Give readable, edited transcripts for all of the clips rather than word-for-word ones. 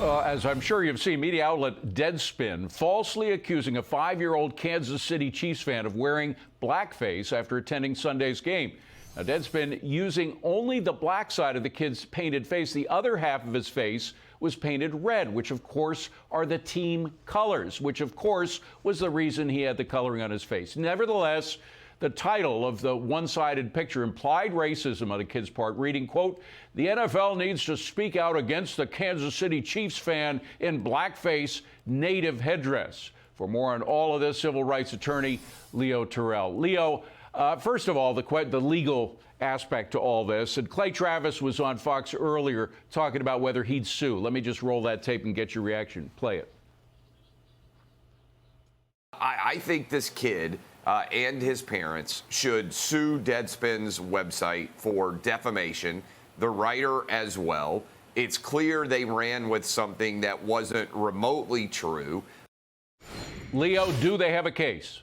As I'm sure you've seen, media outlet Deadspin falsely accusing a 5-year-old Kansas City Chiefs fan of wearing blackface after attending Sunday's game. Now, Deadspin using only the black side of the kid's painted face. The other half of his face was painted red, which of course are the team colors, which of course was the reason he had the coloring on his face. Nevertheless, the title of the one-sided picture implied racism on the kid's part, reading, quote, "The NFL needs to speak out against the Kansas City Chiefs fan in blackface native headdress." For more on all of this, civil rights attorney Leo Terrell. Leo, first of all, the legal aspect to all this, and Clay Travis was on Fox earlier talking about whether he'd sue. Let me just roll that tape and get your reaction. Play it. I think this kid and his parents should sue Deadspin's website for defamation, the writer as well. It's clear they ran with something that wasn't remotely true. Leo, do they have a case?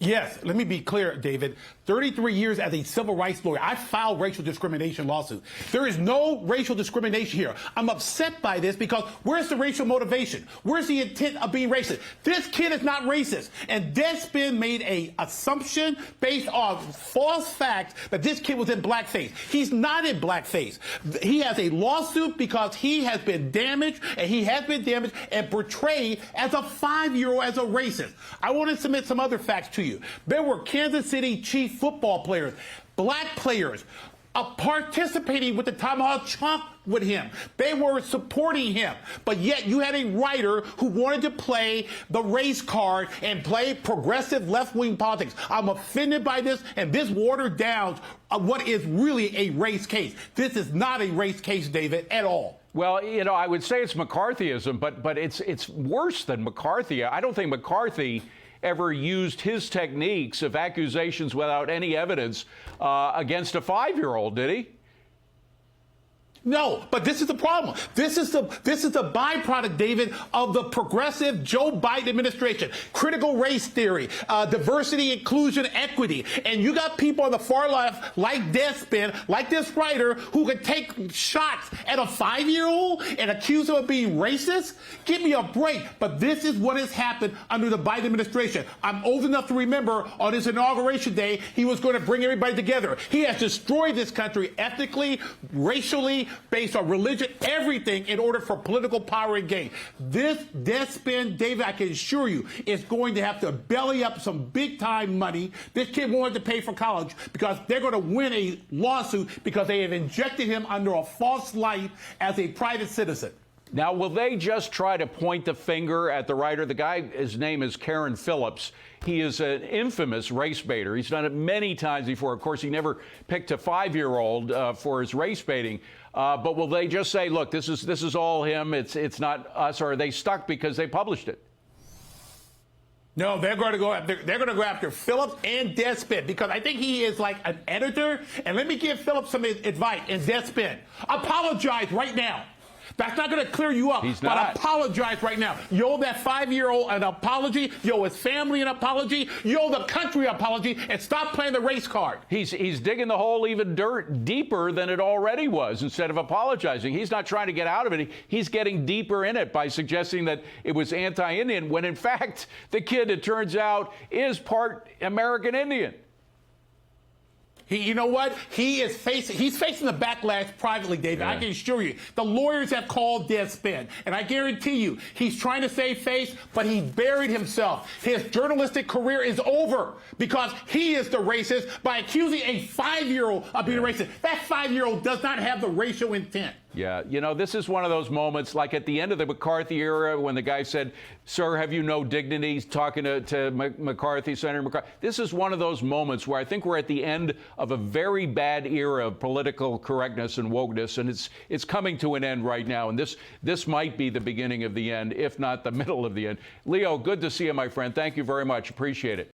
Yes, let me be clear, David. 33 years as a civil rights lawyer, I filed racial discrimination lawsuits. There is no racial discrimination here. I'm upset by this because where's the racial motivation? Where's the intent of being racist? This kid is not racist. And Deadspin made an assumption based on false facts that this kid was in blackface. He's not in blackface. He has a lawsuit because he has been damaged, and portrayed as a 5-year-old as a racist. I want to submit some other facts to you. There were Kansas City Chief football players, black players, participating with the Tomahawk Chunk with him. They were supporting him. But yet you had a writer who wanted to play the race card and play progressive left-wing politics. I'm offended by this, and this watered down what is really a race case. This is not a race case, David, at all. Well, you know, I would say it's McCarthyism, but it's worse than McCarthy. I don't think McCarthy ever used his techniques of accusations without any evidence against a 5-year-old, did he? No, but this is the problem. This is the byproduct, David, of the progressive Joe Biden administration. Critical race theory, diversity, inclusion, equity. And you got people on the far left, like Deadspin, like this writer, who can take shots at a 5-year-old and accuse him of being racist? Give me a break. But this is what has happened under the Biden administration. I'm old enough to remember on his inauguration day, he was going to bring everybody together. He has destroyed this country ethnically, racially, based on religion, everything in order for political power and gain. This Deadspin, David, I can assure you, is going to have to belly up some big-time money. This kid wanted to pay for college because they're going to win a lawsuit because they have injected him under a false light as a private citizen. Now, will they just try to point the finger at the writer? The guy, his name is Karen Phillips. He is an infamous race baiter. He's done it many times before. Of course, he never picked a 5-year-old for his race baiting. But will they just say, look, this is all him, it's not us, or are they stuck because they published it? No, they're going to go after Phillips and Deadspin because I think he is like an editor. And let me give Phillips some advice and Deadspin. Apologize right now. That's not going to clear you up. He's but not. Apologize right now. You owe that 5-year-old an apology. You owe his family an apology. You owe the country an apology. And stop playing the race card. He's digging the hole even deeper than it already was instead of apologizing. He's not trying to get out of it. He's getting deeper in it by suggesting that it was anti-Indian when, in fact, the kid, it turns out, is part American Indian. You know what? He's facing the backlash privately, David. Yeah. I can assure you. The lawyers have called Deadspin. And I guarantee you, he's trying to save face, but he buried himself. His journalistic career is over because he is the racist by accusing a 5-year-old of being racist. That 5-year-old does not have the racial intent. Yeah, you know, this is one of those moments like at the end of the McCarthy era when the guy said, "Sir, have you no dignity?" He's talking to McCarthy, Senator McCarthy. This is one of those moments where I think we're at the end of a very bad era of political correctness and wokeness, and it's coming to an end right now. And this might be the beginning of the end, if not the middle of the end. Leo, good to see you, my friend. Thank you very much. Appreciate it.